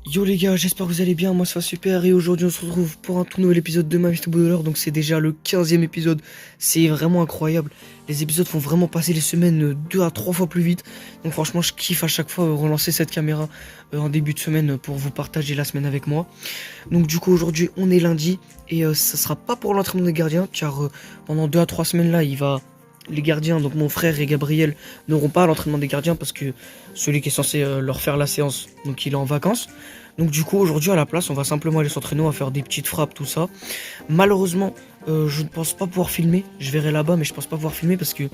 Yo les gars, j'espère que vous allez bien, moi ça va super et aujourd'hui on se retrouve pour un tout nouvel épisode de My Little Baller. Donc c'est déjà le 15e épisode, c'est vraiment incroyable. Les épisodes font vraiment passer les semaines 2 à 3 fois plus vite. Donc franchement je kiffe à chaque fois relancer cette caméra en début de semaine pour vous partager la semaine avec moi. Donc du coup aujourd'hui on est lundi et ça sera pas pour l'entraînement des gardiens car pendant 2 à 3 semaines là les gardiens, donc mon frère et Gabriel, n'auront pas l'entraînement des gardiens parce que celui qui est censé leur faire la séance, donc il est en vacances. Donc du coup aujourd'hui à la place on va simplement aller s'entraîner, on va faire des petites frappes, tout ça. Malheureusement je ne pense pas pouvoir filmer, je verrai là-bas mais je pense pas pouvoir filmer parce que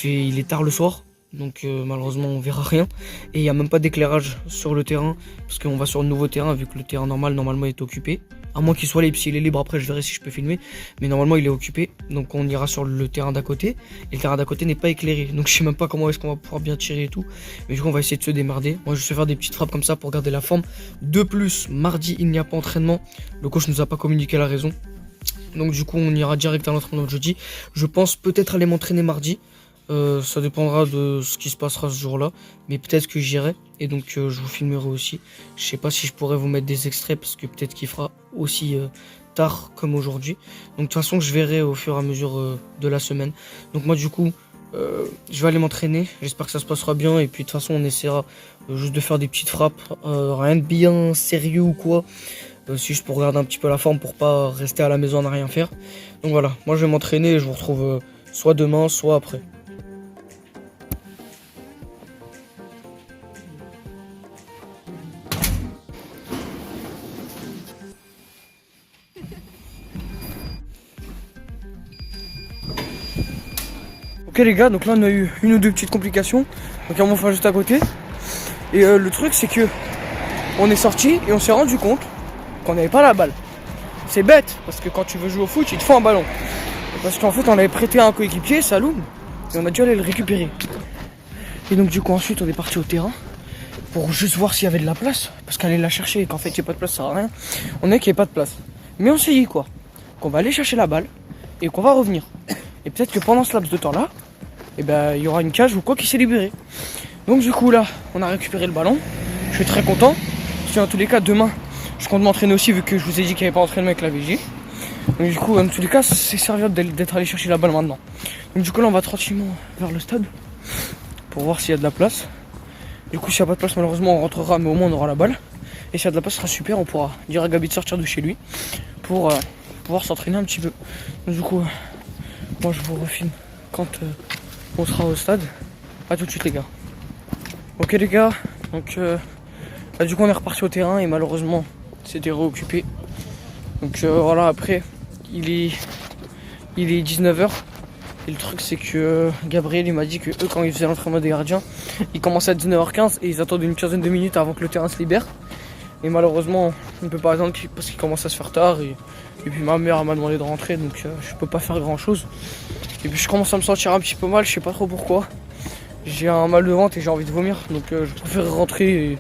il est tard le soir. Donc malheureusement on verra rien. Et il n'y a même pas d'éclairage sur le terrain parce qu'on va sur le nouveau terrain vu que le terrain normalement est occupé. À moins qu'il soit libre, s'il est libre après je verrai si je peux filmer. Mais normalement il est occupé. Donc on ira sur le terrain d'à côté. Et le terrain d'à côté n'est pas éclairé. Donc je sais même pas comment est-ce qu'on va pouvoir bien tirer et tout. Mais du coup on va essayer de se démerder. Moi je vais faire des petites frappes comme ça pour garder la forme. De plus, mardi il n'y a pas entraînement. Le coach nous a pas communiqué la raison. Donc du coup on ira direct à l'entraînement de jeudi. Je pense peut-être aller m'entraîner mardi. Ça dépendra de ce qui se passera ce jour-là, mais peut-être que j'irai et donc je vous filmerai aussi. Je sais pas si je pourrais vous mettre des extraits parce que peut-être qu'il fera aussi tard comme aujourd'hui. Donc de toute façon je verrai au fur et à mesure de la semaine. Donc moi du coup je vais aller m'entraîner. J'espère que ça se passera bien et puis de toute façon on essaiera juste de faire des petites frappes, rien de bien sérieux ou quoi. Si juste pour regarder un petit peu la forme pour pas rester à la maison à rien faire. Donc voilà, moi je vais m'entraîner et je vous retrouve soit demain soit après. Ok les gars, donc là on a eu une ou deux petites complications. Donc il y a mon frère juste à côté. Et le truc c'est que on est sorti et on s'est rendu compte qu'on n'avait pas la balle. C'est bête, parce que quand tu veux jouer au foot, il te faut un ballon. Parce qu'en fait on l'avait prêté à un coéquipier, Saloum, et on a dû aller le récupérer. Et donc du coup ensuite on est parti au terrain pour juste voir s'il y avait de la place. Parce qu'aller la chercher et qu'en fait il n'y a pas de place ça sert à rien. On est qu'il n'y a pas de place. Mais on s'est dit quoi? Qu'on va aller chercher la balle et qu'on va revenir. Et peut-être que pendant ce laps de temps là, et ben il y aura une cage ou quoi qui s'est libérée. Donc du coup là, on a récupéré le ballon. Je suis très content. Parce que dans tous les cas, demain, je compte m'entraîner aussi vu que je vous ai dit qu'il n'y avait pas entraînement avec la VJ. Donc du coup, dans tous les cas, c'est sérieux d'être allé chercher la balle maintenant. Donc du coup là, on va tranquillement vers le stade pour voir s'il y a de la place. Du coup, s'il n'y a pas de place, malheureusement, on rentrera, mais au moins on aura la balle. Et s'il y a de la place, ce sera super. On pourra dire à Gabi de sortir de chez lui pour pouvoir s'entraîner un petit peu. Donc du coup, moi je vous refilme quand on sera au stade. A tout de suite les gars. Ok les gars, donc du coup on est reparti au terrain et malheureusement c'était réoccupé. Donc voilà, après il est 19h et le truc c'est que Gabriel il m'a dit que eux quand ils faisaient l'entraînement des gardiens, ils commençaient à 19h15 et ils attendent une quinzaine de minutes avant que le terrain se libère. Et malheureusement on ne peut pas attendre parce qu'il commence à se faire tard et puis ma mère m'a demandé de rentrer donc je peux pas faire grand chose. Et puis je commence à me sentir un petit peu mal, je sais pas trop pourquoi. J'ai un mal de ventre et j'ai envie de vomir, donc je préfère rentrer et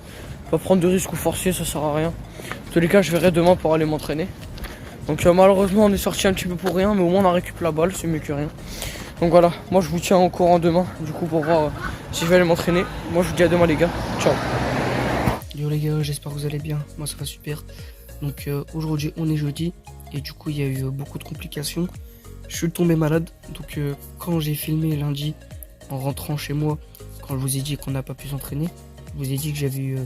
pas prendre de risques ou forcer, ça sert à rien. En tous les cas, je verrai demain pour aller m'entraîner. Donc malheureusement, on est sorti un petit peu pour rien, mais au moins on a récupéré la balle, c'est mieux que rien. Donc voilà, moi je vous tiens au courant demain, du coup pour voir si je vais aller m'entraîner. Moi je vous dis à demain les gars, ciao. Yo les gars, j'espère que vous allez bien, moi ça va super. Donc aujourd'hui on est jeudi et du coup il y a eu beaucoup de complications. Je suis tombé malade, donc quand j'ai filmé lundi, en rentrant chez moi, quand je vous ai dit qu'on n'a pas pu s'entraîner, je vous ai dit que j'avais eu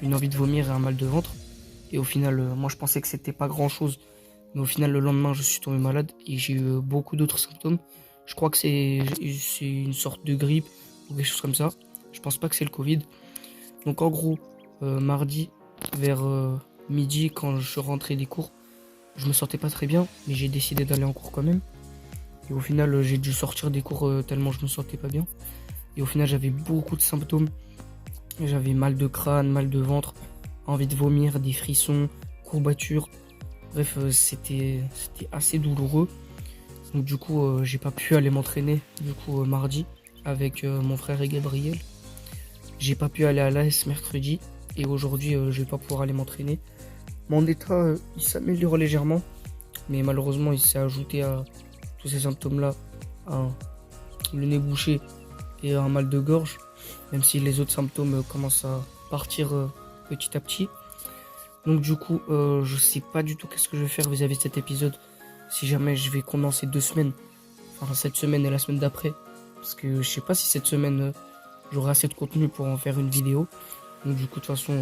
une envie de vomir et un mal de ventre. Et au final, moi je pensais que c'était pas grand chose. Mais au final, le lendemain, je suis tombé malade et j'ai eu beaucoup d'autres symptômes. Je crois que c'est une sorte de grippe ou quelque chose comme ça. Je pense pas que c'est le Covid. Donc en gros, mardi, vers midi, quand je rentrais des cours, je me sentais pas très bien, mais j'ai décidé d'aller en cours quand même. Et au final, j'ai dû sortir des cours tellement je me sentais pas bien. Et au final, j'avais beaucoup de symptômes. J'avais mal de crâne, mal de ventre, envie de vomir, des frissons, courbatures. Bref, c'était assez douloureux. Donc du coup, j'ai pas pu aller m'entraîner du coup mardi avec mon frère et Gabriel. J'ai pas pu aller à l'AS mercredi. Et aujourd'hui, je vais pas pouvoir aller m'entraîner. Mon état, il s'améliore légèrement. Mais malheureusement, il s'est ajouté à tous ces symptômes-là, le nez bouché et un mal de gorge, même si les autres symptômes commencent à partir petit à petit. Donc du coup, je sais pas du tout qu'est-ce que je vais faire vis-à-vis de cet épisode. Si jamais je vais condenser 2 semaines, enfin cette semaine et la semaine d'après, parce que je sais pas si cette semaine j'aurai assez de contenu pour en faire une vidéo. Donc du coup, de toute façon,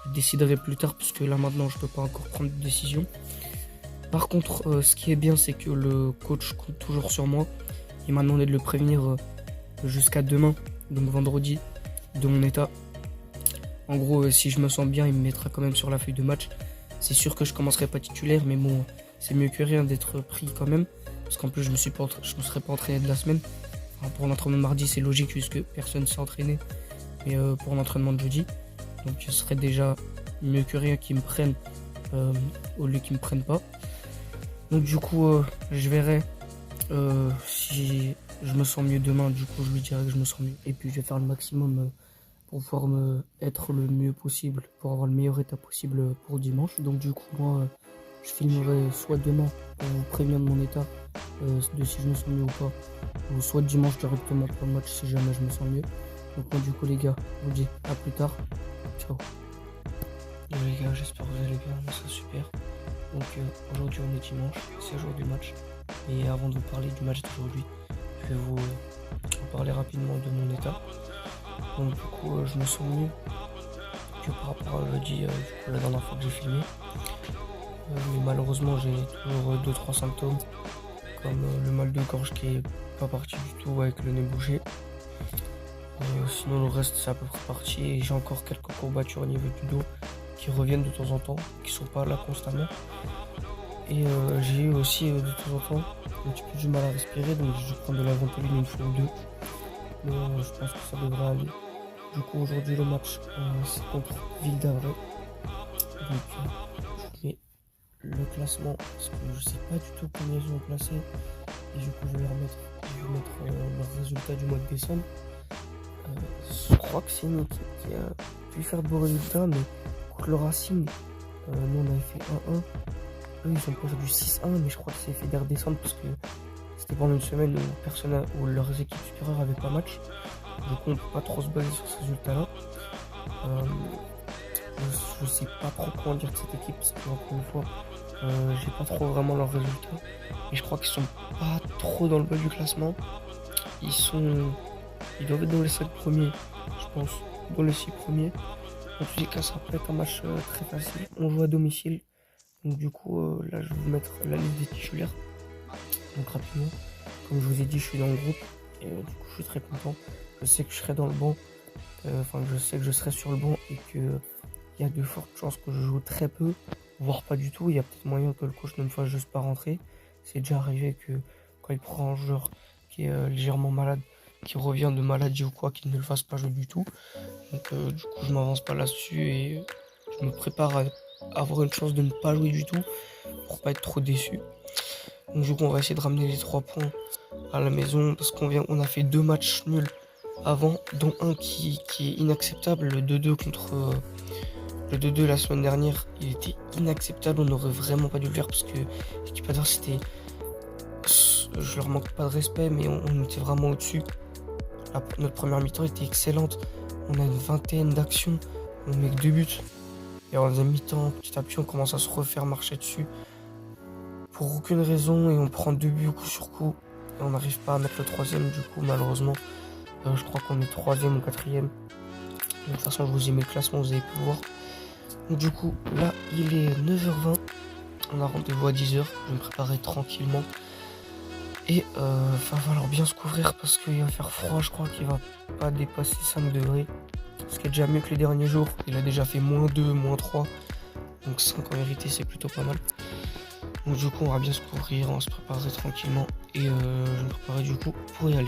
je déciderai plus tard, parce que là maintenant, je peux pas encore prendre de décision. Par contre, ce qui est bien, c'est que le coach compte toujours sur moi. Il m'a demandé de le prévenir jusqu'à demain, donc vendredi, de mon état. En gros, si je me sens bien, il me mettra quand même sur la feuille de match. C'est sûr que je commencerai pas titulaire, mais bon, c'est mieux que rien d'être pris quand même. Parce qu'en plus, je me serais pas entraîné de la semaine. Enfin, pour l'entraînement de mardi, c'est logique puisque personne ne s'est entraîné. Mais pour l'entraînement de jeudi, donc ce serait déjà mieux que rien qu'ils me prennent au lieu qu'ils me prennent pas. Donc du coup, je verrai si je me sens mieux demain. Du coup, je lui dirai que je me sens mieux. Et puis, je vais faire le maximum pour pouvoir être le mieux possible, pour avoir le meilleur état possible pour dimanche. Donc du coup, moi, je filmerai soit demain pour vous prévenir de mon état, de si je me sens mieux ou pas, ou soit dimanche directement pour le match si jamais je me sens mieux. Donc moi, du coup, les gars, je vous dis à plus tard. Ciao. Yo les gars, j'espère que vous allez bien, moi ça super. Donc aujourd'hui on est dimanche, c'est jour du match. Et avant de vous parler du match d'aujourd'hui, je vais vous parler rapidement de mon état. Donc du coup je me sens mieux que par rapport à jeudi, du coup, la dernière fois que j'ai filmé. Mais malheureusement j'ai toujours 2-3 symptômes, comme le mal de gorge qui est pas parti du tout avec le nez bouché. Sinon le reste c'est à peu près parti, et j'ai encore quelques courbatures au niveau du dos qui reviennent de temps en temps, qui sont pas là constamment. Et j'ai eu aussi de temps en temps un petit peu du mal à respirer, donc je prends de la ventoline une fois ou deux. Mais je pense que ça devrait aller. Du coup aujourd'hui le match c'est contre Ville d'Avray. Donc je mets le classement parce que je sais pas du tout combien ils ont placé. Et du coup je vais mettre leur résultat du mois de décembre. Je crois que c'est une équipe qui a pu faire de beaux résultats, mais contre le Racing, nous on avait fait 1-1. Eux ils ont perdu 6-1, mais je crois que c'est fait des redescendre parce que c'était pendant une semaine où leurs équipes supérieures n'avaient pas match. Du coup on peut pas trop se baser sur ce résultat-là. Je sais pas trop quoi dire de cette équipe parce que encore une fois, j'ai pas trop vraiment leurs résultats. Et je crois qu'ils sont pas trop dans le bas du classement. Ils doivent être dans les 5 premiers, je pense, dans les 6 premiers. En tous les cas, ça peut être un match très facile. On joue à domicile. Donc du coup, là, je vais vous mettre la liste des titulaires. Donc rapidement, comme je vous ai dit, je suis dans le groupe. Et du coup, je suis très content. Je sais que je serai dans le banc. Je sais que je serai sur le banc et qu'il y a de fortes chances que je joue très peu, voire pas du tout. Il y a peut-être moyen que le coach ne me fasse juste pas rentrer. C'est déjà arrivé que quand il prend un joueur qui est légèrement malade, qui revient de maladie ou quoi, qu'il ne le fasse pas jouer du tout. Donc du coup je m'avance pas là-dessus et je me prépare à avoir une chance de ne pas jouer du tout pour pas être trop déçu. Donc du coup on va essayer de ramener les 3 points à la maison parce on a fait 2 matchs nuls avant, dont un qui est inacceptable, le 2-2 contre le 2-2 la semaine dernière. Il était inacceptable, on n'aurait vraiment pas dû le faire parce que l'équipe adverse c'était... Je leur manque pas de respect, mais on était vraiment au-dessus. Notre première mi-temps était excellente. On a une vingtaine d'actions. On met que 2 buts. Et en deuxième mi-temps, petit à petit, on commence à se refaire marcher dessus. Pour aucune raison. Et on prend 2 buts coup sur coup. Et on n'arrive pas à mettre le 3e du coup, malheureusement. Je crois qu'on est 3e ou 4e. De toute façon, je vous ai mis le classement, vous avez pu voir. Donc du coup, là, il est 9h20. On a rendez-vous à 10h. Je vais me préparer tranquillement. Et va falloir bien se couvrir parce qu'il va faire froid, je crois qu'il va pas dépasser 5 degrés. Ce qui est déjà mieux que les derniers jours. Il a déjà fait -2, -3. Donc 5 en vérité c'est plutôt pas mal. Donc du coup on va bien se couvrir, on va se préparer tranquillement. Et je me préparer du coup pour y aller.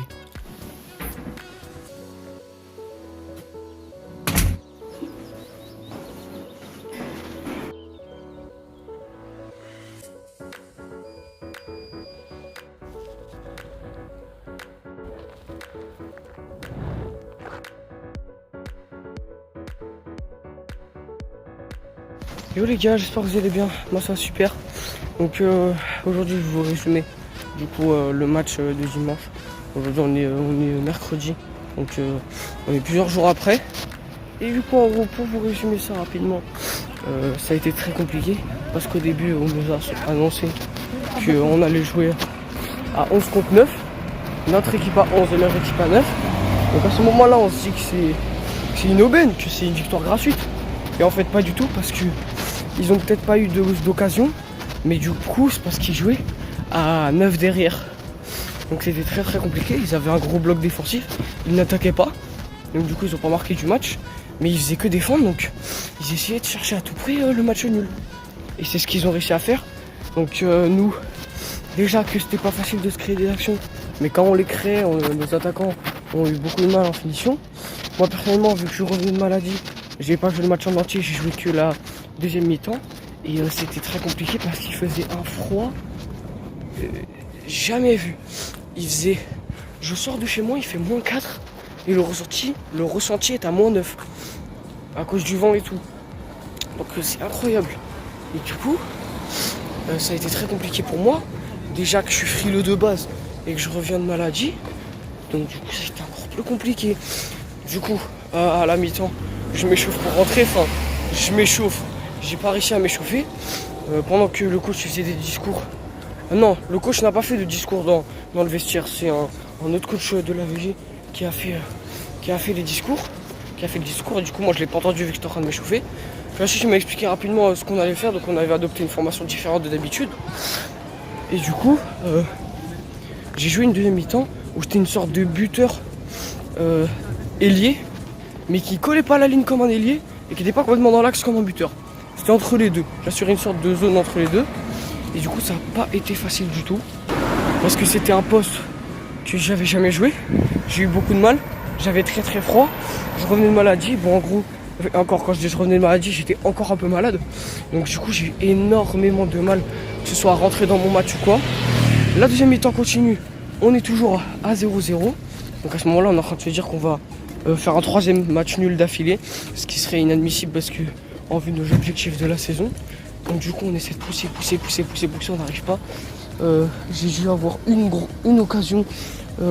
Yo les gars, j'espère que vous allez bien, moi ça va super. Donc aujourd'hui je vais vous résumer du coup le match de dimanche. Aujourd'hui on est mercredi, donc on est plusieurs jours après. Et du coup, en gros, pour vous résumer ça rapidement, ça a été très compliqué parce qu'au début, on nous a annoncé qu'on allait jouer à 11 contre 9. Notre équipe à 11 et leur équipe à 9. Donc à ce moment-là, on se dit que c'est une aubaine, que c'est une victoire gratuite. Et en fait, pas du tout parce qu'ils ont peut-être pas eu d'occasion. Mais du coup, c'est parce qu'ils jouaient à 9 derrière. Donc c'était très très compliqué. Ils avaient un gros bloc défensif. Ils n'attaquaient pas. Donc du coup, ils n'ont pas marqué du match. Mais ils faisaient que défendre. Donc ils essayaient de chercher à tout prix le match nul. Et c'est ce qu'ils ont réussi à faire. Donc nous, déjà que c'était pas facile de se créer des actions. Mais quand on les crée, nos attaquants ont eu beaucoup de mal en finition. Moi personnellement, vu que je revenais de maladie, j'ai pas joué le match en entier. J'ai joué que la deuxième mi-temps. Et c'était très compliqué parce qu'il faisait un froid jamais vu. Je sors de chez moi, il fait -4 et le ressenti est à -9 à cause du vent et tout. Donc c'est incroyable. Et du coup, ça a été très compliqué pour moi. Déjà que je suis frileux de base et que je reviens de maladie. Donc du coup, c'était encore plus compliqué. Du coup, à la mi-temps, je m'échauffe pour rentrer. Enfin, je m'échauffe. J'ai pas réussi à m'échauffer pendant que le coach faisait des discours. Non, le coach n'a pas fait de discours dans le vestiaire. C'est un autre coach de la VG qui a fait les discours. Qui a fait le discours et du coup moi je l'ai pas entendu vu que j'étais en train de m'échauffer. Puis ensuite il m'a expliqué rapidement ce qu'on allait faire. Donc on avait adopté une formation différente de d'habitude. Et du coup j'ai joué une deuxième mi-temps où j'étais une sorte de buteur ailier. Mais qui collait pas à la ligne comme un ailier et qui n'était pas complètement dans l'axe comme un buteur. C'était entre les deux. J'assurais une sorte de zone entre les deux. Et du coup, ça n'a pas été facile du tout. Parce que c'était un poste que j'avais jamais joué. J'ai eu beaucoup de mal. J'avais très très froid. Je revenais de maladie. Bon, en gros, encore quand je dis je revenais de maladie, j'étais encore un peu malade. Donc du coup, j'ai eu énormément de mal, que ce soit à rentrer dans mon match ou quoi. La deuxième mi-temps continue. On est toujours à 0-0. Donc à ce moment-là, on est en train de se dire qu'on va faire un troisième match nul d'affilée. Ce qui serait inadmissible parce que en vue de nos objectifs de la saison. Donc du coup on essaie de pousser, on n'arrive pas. J'ai dû avoir une occasion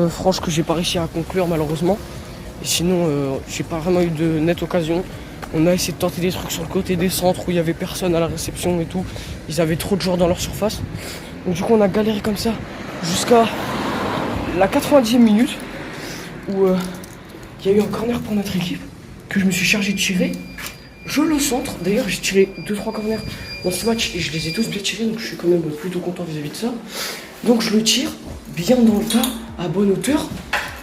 franche que j'ai pas réussi à conclure malheureusement. Et sinon j'ai pas vraiment eu de nette occasion. On a essayé de tenter des trucs sur le côté des centres où il y avait personne à la réception et tout. Ils avaient trop de joueurs dans leur surface. Donc du coup on a galéré comme ça jusqu'à la 90e minute où il y a eu un corner pour notre équipe que je me suis chargé de tirer. Je le centre, d'ailleurs j'ai tiré 2-3 corners dans ce match et je les ai tous bien tirés, donc je suis quand même plutôt content vis-à-vis de ça. Donc je le tire bien dans le tas, à bonne hauteur,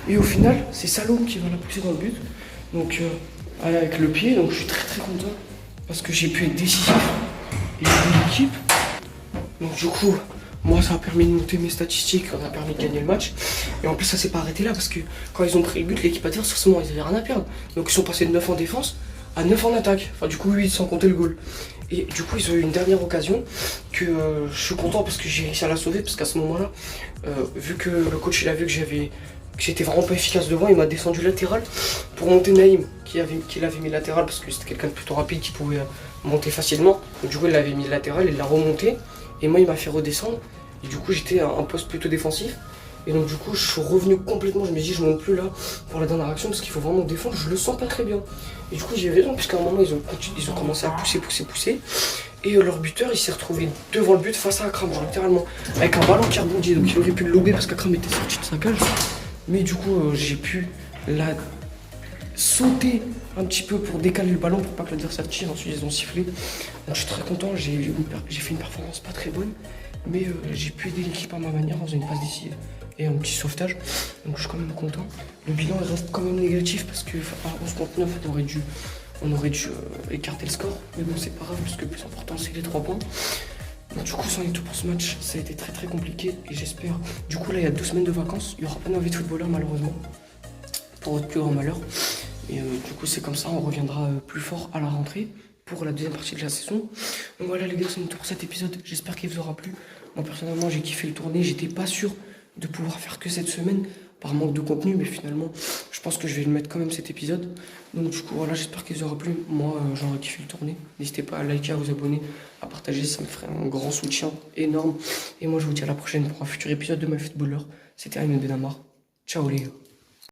et au final c'est Salom qui va la pousser dans le but. Donc avec le pied, donc je suis très très content parce que j'ai pu être décisif et aider l'équipe. Donc du coup, moi ça a permis de monter mes statistiques, ça a permis de gagner le match. Et en plus ça s'est pas arrêté là parce que quand ils ont pris le but, l'équipe adverse forcément ils avaient rien à perdre. Donc ils sont passés de 9 en défense à 9 en attaque, enfin du coup 8 sans compter le goal. Et du coup ils ont eu une dernière occasion que je suis content parce que j'ai réussi à la sauver parce qu'à ce moment-là, vu que le coach il a vu que j'étais vraiment pas efficace devant, il m'a descendu latéral pour monter Naïm qui l'avait mis latéral parce que c'était quelqu'un de plutôt rapide qui pouvait monter facilement. Donc du coup il l'avait mis latéral, il l'a remonté et moi il m'a fait redescendre et du coup j'étais à un poste plutôt défensif. Et donc du coup je suis revenu complètement, je me dis je monte plus là pour la dernière action parce qu'il faut vraiment défendre, je le sens pas très bien. Et du coup j'ai raison puisqu'à un moment ils ont commencé à pousser. Et leur buteur il s'est retrouvé devant le but face à Akram, genre littéralement, avec un ballon qui rebondit. Donc il aurait pu le lober parce qu'Akram était sorti de sa cage. Mais du coup j'ai pu la sauter un petit peu pour décaler le ballon pour pas que l'adversaire tire, ensuite ils ont sifflé. Donc je suis très content, j'ai fait une performance pas très bonne. Mais j'ai pu aider l'équipe à ma manière dans une phase décisive et un petit sauvetage, donc je suis quand même content. Le bilan il reste quand même négatif parce que à 11 contre 9 on aurait dû écarter le score, mais bon c'est pas grave parce que le plus important c'est les 3 points. Donc du coup c'en est tout pour ce match, ça a été très très compliqué et j'espère, du coup là il y a 2 semaines de vacances, il n'y aura pas d'invité footballeur malheureusement, pour votre plus grand malheur. Et du coup c'est comme ça, on reviendra plus fort à la rentrée pour la deuxième partie de la saison. Donc voilà les gars, c'est tout pour cet épisode, j'espère qu'il vous aura plu. Moi personnellement j'ai kiffé le tourner, j'étais pas sûr de pouvoir faire que cette semaine par manque de contenu, mais finalement je pense que je vais le mettre quand même cet épisode. Donc du coup voilà, j'espère qu'il vous aura plu. Moi j'aurais kiffé le tourner, n'hésitez pas à liker, à vous abonner, à partager, ça me ferait un grand soutien énorme. Et moi je vous dis à la prochaine pour un futur épisode de My Footballer. C'était Ayman Benamar, ciao les gars.